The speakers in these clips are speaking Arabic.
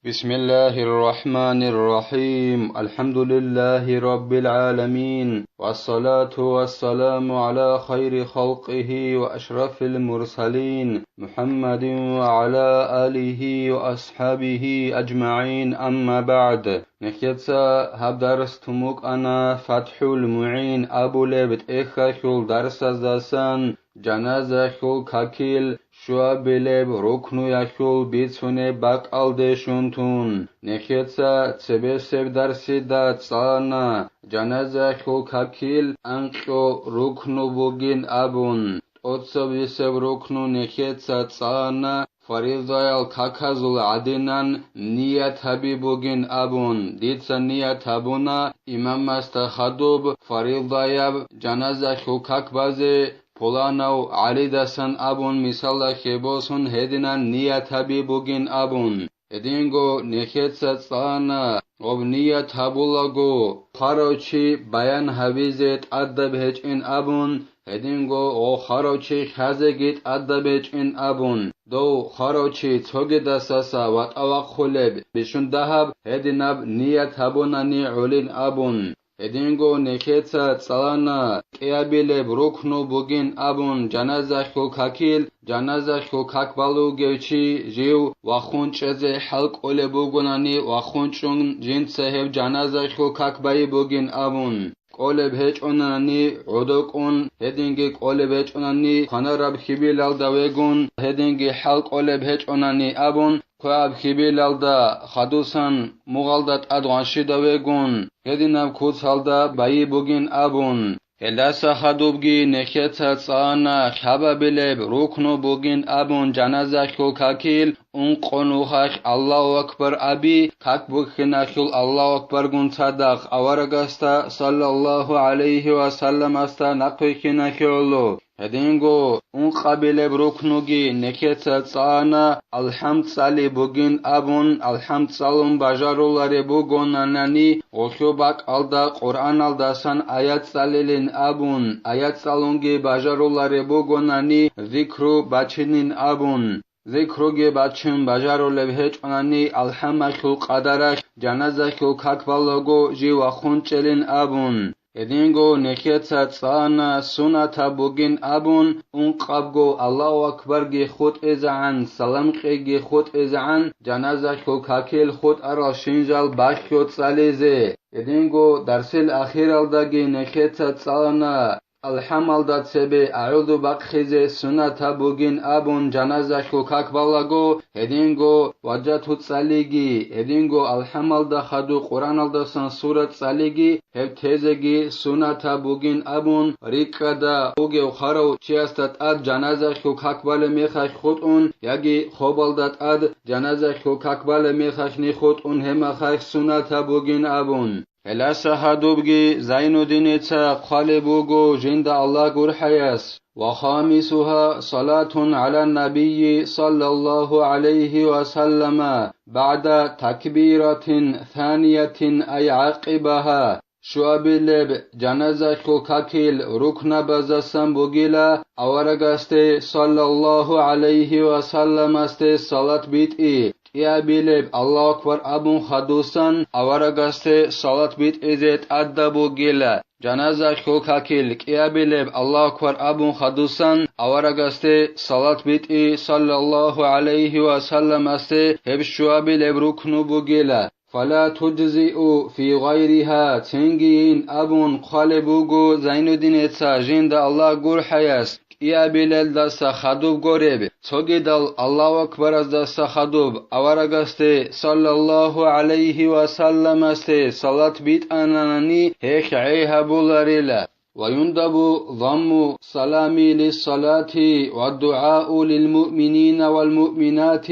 بسم الله الرحمن الرحيم الحمد لله رب العالمين والصلاة والسلام على خير خلقه وأشرف المرسلين محمد وعلى آله وأصحابه أجمعين أما بعد نخيتسا هبدرس تموك أنا فتح المعين أبو لبت إخاشول درس زاسان جنازة شول كاكيل شوابلب ركنو يشول بيتسوني باك ألدشونتون نخيتسا تسبسب درسي دا تصانا جنازة شول كاكيل أنشو ركنو بوغين أبون أتصبسب ركنو نخيتسا تصانا فريضايل كاكازول عدنان نية حبيبوغين أبون ديتسا نية حبونا إمام مستخدوب فريضايب جنازة شول كاكبازي پولانو علی دسن ابون مثال خیبوسون هدینان نیت حبیبوگین ابون هدینگو نخیت سانا ob نیت حبولگو خاروچی بیان حویزت ادب هج این ابون هدینگو او خاروچی خزگیت ادب هج این ابون دو خاروچی توگی دساسا وات اواق خولب بشون دهب هدیناب نیت حبونانی علین ابون هدینگو نخیتسا تسالانا قیابیلب رکنو بوگین ابون جنازه خو کاکیل جنازه خو کاکبالو گوچی جیو وخون چزه حلق اوله بوگونانی وخون چون جنت صحب جنازه خو کاکبایی بوگین ابون قولب هیچ اونانی عدوک اون هدینگی قولب هیچ اونانی خانه رب خیبی لال دوگون هدینگی حلق قولب هیچ اونانی ابون کواب خیبی لال دا خدوسان مغالدت ادغانشی دوگون هدینم کوز حالدا بایی بوگین ابون هلاسا خدوبگی نخیتا تسانا خبابیلب رکنو بوگین ابون جنازه خو کاکیل اون قنوخش الله اکبر ابی کاک بوخیناشول الله اکبر گون صدق اوارگاستا صلی الله علیه و سلم استا نقویخیناشولو هدینگو اون قبیلب رکنوگی نخیتا تسانا الحمد صلی بوگین ابون الحمد صلون بجارولاری بوگونانانی اوشوباک alda قرآن aldasان آیت صلیلین ابون آیت صلونگی بجارولاری بوگونانی ذکرو بچینین ابون ذکروگی بچین بجارولب هیچ اونانی الحمدشو قدرش جنازشو کاکبالگو جی وخون چلین ابون هدینگو نخیتا تسانا سنتا بوگین ابون اون قبگو الله اکبر گی خود ازعن سلام گی خود ازعن جنازه شو کاکیل خود ارا شنجال باش شد سالیزه هدینگو درسل اخیر الدگی نخیتا تسانا الحمد سبه اعوذ بخیزه سنتا بوگین ابون جنازه شو کاکبالگو هدینگو وجهت سالیگی هدینگو الحمد خدو قرآن الدسان سورت سالیگی هب تیزگی سنتا بوگین ابون ریکدا اوگی خارو چیستت اد جنازه شو کاکبال میخش خود اون یگی خوبالدت اد جنازه شو کاکبال میخش نی خود اون هم خش سنتا بوگین ابون هلاسا هادوبگی زین الدین تا قالبوگو جند الله گر حیاس وخامسها صلاة على النبي صلى الله عليه وسلم بعد تكبيرة ثانية أي عقبها شوابلب جنازه شو کاکیل رکن بزاسم بوگیلا اورگاسته صلى الله عليه وسلم است صلات بیت ای یا بیلب الله اکبر ابون خدوسان اورگاسته صلات بیت ازت ادبو گیلا جنازه شو کاکیل یا بیلب الله اکبر ابون خدوسان اورگاسته صلات بیت ای صلی الله علیه و سلم است هب شو بیلب رکنو بوگیلا فلا تجزئ في غيرها تنگین ابون قالبوگو زین الدین تا جند الله گر حیاس یا بیلل دستا خدوب گورب توگیدال الله اکبر از دستا خدوب اورگاسته صلی الله علیه و سلم است صلات بیت انانی هیچ عیه بولاریلا ويندب ضم سلام للصلاة والدعاء للمؤمنين والمؤمنات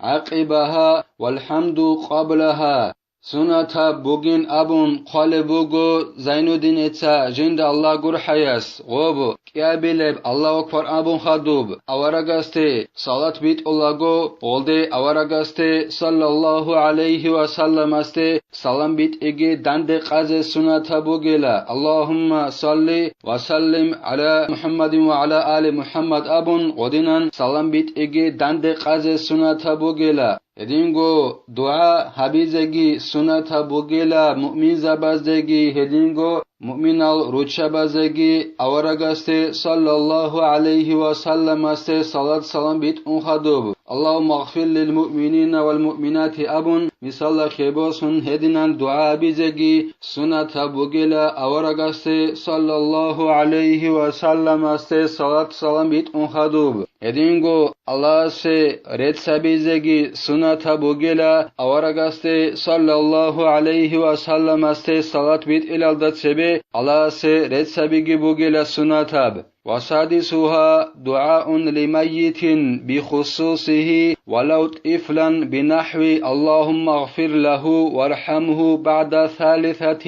عقبها والحمد قبلها سنتا بوگین ابون قالبوگو زین الدین تا جند الله گر حیاس غوب قیابیلب الله اکبر ابون خدوب اورگاسته صلات بیت اولگو اولده اورگاسته صلی الله علیه و سلم است سلام بیت اگه دند قز سنتا بوگیلا اللهم صلی و سلم علی محمد و علی آل محمد ابون غدینان سلام بیت اگه دند قز سنتا بوگیلا Hedingo dua habizegi sunata bugela mu'min zabazdegi hedingo mu'minal ruchabazegi awaragaste sallallahu alayhi wa sallam aste salat salam bit unkhadub Allahumma ighfir lil mu'minina wal mu'minati abun misalla khebosun hedinan dua habizegi sunata bugela awaragaste sallallahu alayhi wa sallam aste salat salam bit unkhadub Hedingo Allah se red sabizegi sunata bugela awaragaste sallallahu alayhi wa sallam aste salat bit ilaldat sebe Allah se red sabigi bugela sunatab وسادسها دعاء لميت بخصوصه ولو طفلا بنحو اللهم اغفر له وارحمه بعد ثالثة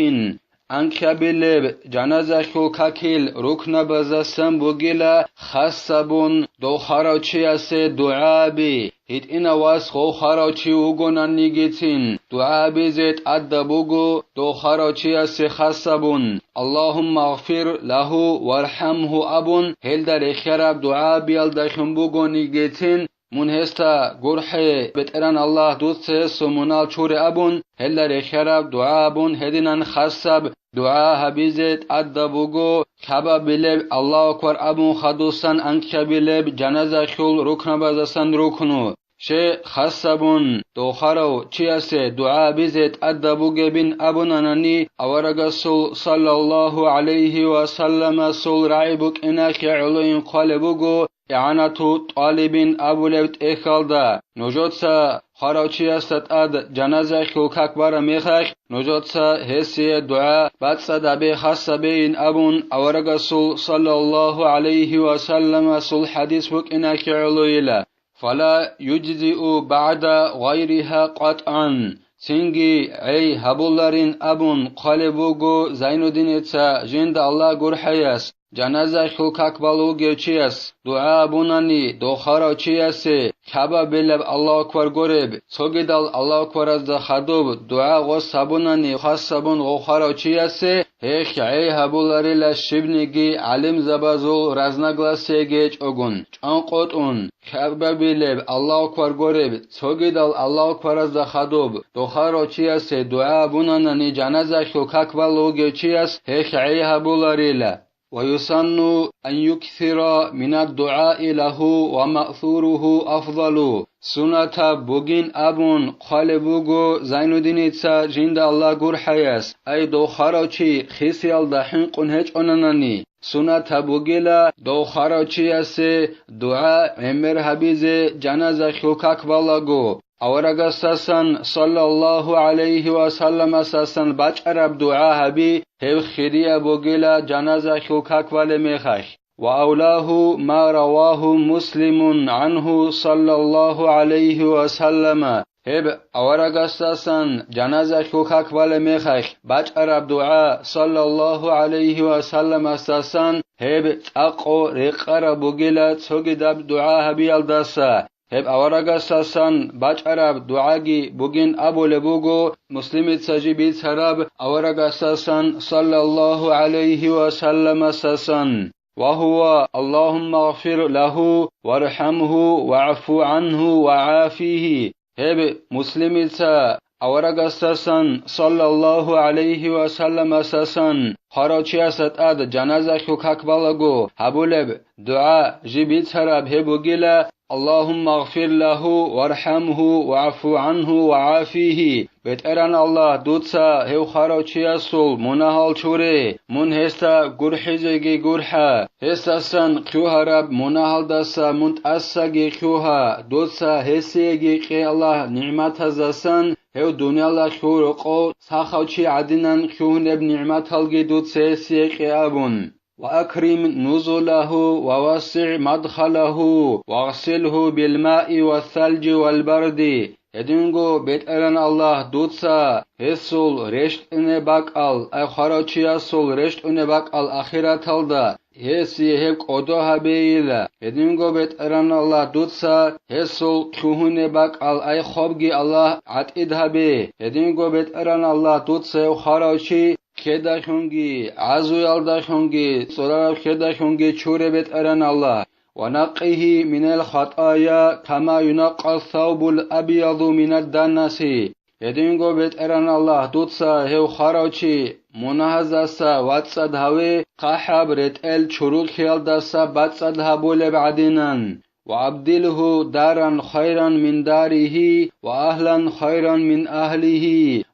Ankabileb janazashu kakil rukna bazasam bugila khassabun do kharauchiase duabi hit inawas kho kharauchi ugonan nigitin duabi zet adda bugu do kharauchiase khassabun Allahumma ighfir lahu warhamhu abun heldar kharab duabi al dakhum bugu nigitin Munhesta gurhe beteran Allah dutse sumunal chure abun heller kharab dua abun hedinan khassab dua habizet adda bugo khaba bileb Allah akbar abun khadusan ankabileb janaza khul rukna bazasan ruknu she khassabun do kharo chiase dua bizet adda buge bin abunanani awarasul sallallahu alayhi wa sallam sul raibuk inaki uluin qalebugo İ'anatu talibin abulevt ekhalda nojotsa kharauchiyastat ad janaza khulkak bara mekhak nojotsa hesiye dua batsa dabe khassabein abun awarasul sallallahu alayhi wa sallam sul hadis buk inaki uluila fala yujzi'u ba'da ghayriha qat'an Singi ey habullarin abun qalebugo Zainuddin etsa jinda Allah gurhayas Janaza khulkak balu gevchiyas dua bunani do kharauchiyase khaba belab Allah akbar goreb sogidal Allah akbar az da khadub dua go sabunani khassabun go kharauchiyase hekh ey habulari la shibnigi alim zabazul raznaglasege chogun chanqotun khaba belab Allah akbar goreb sogidal Allah akbar az da khadub do kharauchiyase dua bunani janaza khulkak balu gevchiyas hekh ey habulari la ويسن أن يكثر من الدعاء له ومأثوره أفضل سنة بوغين أبون خالبوغو زين الدين إتسا جند الله غور حياس أي دو خاروچي خيسيال دحين قنهج أناناني سنة بوغيلا دو خاروچي أسي دعاء عمر حبيز جنازة خلقاك بالاغو Awaragasasan sallallahu alayhi wa sallam asasan bach arab dua habi hev khiriya bogila janaza khulkak wale mekhash wa awlahu ma rawahu muslimun anhu sallallahu alayhi wa sallam hev awaragasasan janaza khulkak wale mekhash bach arab dua sallallahu alayhi wa sallam asasan hev aqo riqara bogila tsogidab dua habi aldasa Heb awaragasasan bach'arab duagi bugin abule bugo muslimit sajibit sarab awaragasasan sallallahu alayhi wa sallam asasan وهو اللهم اغفر له وارحمه واعف عنه وعافيه هب مسلمتا awaragasasan sallallahu alayhi wa sallam asasan kharauchiyasat ad janaza khukak balago habuleb dua jibit sarab hebugila اللهم اغفر له وارحمه واعف عنه وعافيه بتران الله دوتسا هو خاروچياسول منهال چوره من هستا گورحيزگي گورحا هستاسن خيوهرب منهال داسا منتاسگي خيوها دوتسا هسيگي قي الله نعمت هزاسن هو دنيا لا خورقو ساخوچي عدنن خيونب نعمت هلگي دوتسا هسيگي ابون وأكرم نزله ووسع مدخله واغسله بالماء والثلج والبرد Edingo beteren Allah dutsa hesul resht ine bakal ay kharachiya sol resht ine bakal akhirat alda hesi hep qodo habeila Edingo beteren Allah dutsa hesul kuhune bakal ay khobgi Allah atid habe Edingo beteren Allah dutsa kharachi Kedashungi, Azuyaldashungi, Sorab Kedashungi, Churebet Aran Allah, ونقه من الخطايا كما ينقى الثوب الأبيض من الدنس هدينغو بيت إران الله دوتسا هيو خاروچي منهزاسا واتساد هاوي قحب رتقل چروك خيال داسا باتساد هابول بعدينان وعبدله دارا خيرا من داره وأهلا خيرا من أهله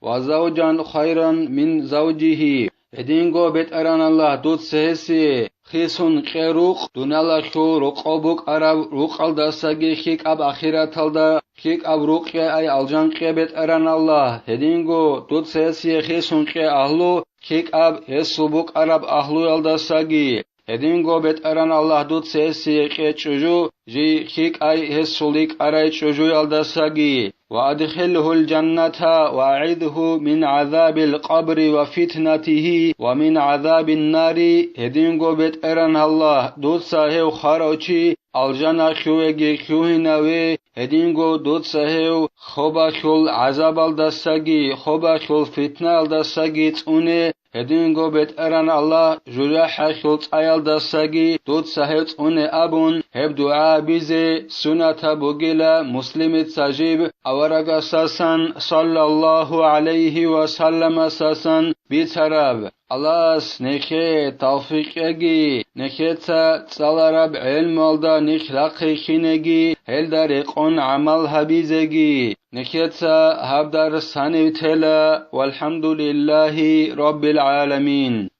وزوجا خيرا من زوجه هدينغو بيت إران الله دوتسا هسي خيسون قيروق دونالا شو رقابوك عرب رقال داساگي خيك اب آخرت الدا خيك اب رقيا اي الجان قيبت اران الله هدينغو دوت سيسي خيسون قي اهلو خيك اب هسوبوك عرب اهلو الداساگي هدينغو بيت اران الله دوت سيسي قي چوجو جي خيك اي هسوليك اراي چوجو الداساگي وأدخله الجنة وأعذه من عذاب القبر وفتنته ومن عذاب النار هدينغو بيت إران الله دوت ساهو خاروچي الجنة خوهي خوهنوي هدينغو دوت ساهو خوبا خول عذاب الدساگي خوبا خول فتنة الدساگي تونه هدينغو بيت إران الله جراح خول تايل دساگي دوت ساهو تونه أبون هب دعا بيزي سنة بوغيلا مسلم تساجيب أورغا ساسان صلى الله عليه وسلم ساسان بيتراب الله نخي توفيق اگي نخيتا صلارب علم الدا نخلقي خينگي هل دارقون عمل حبيزگي نخيتا هبدار ساني تلا والحمد لله رب العالمين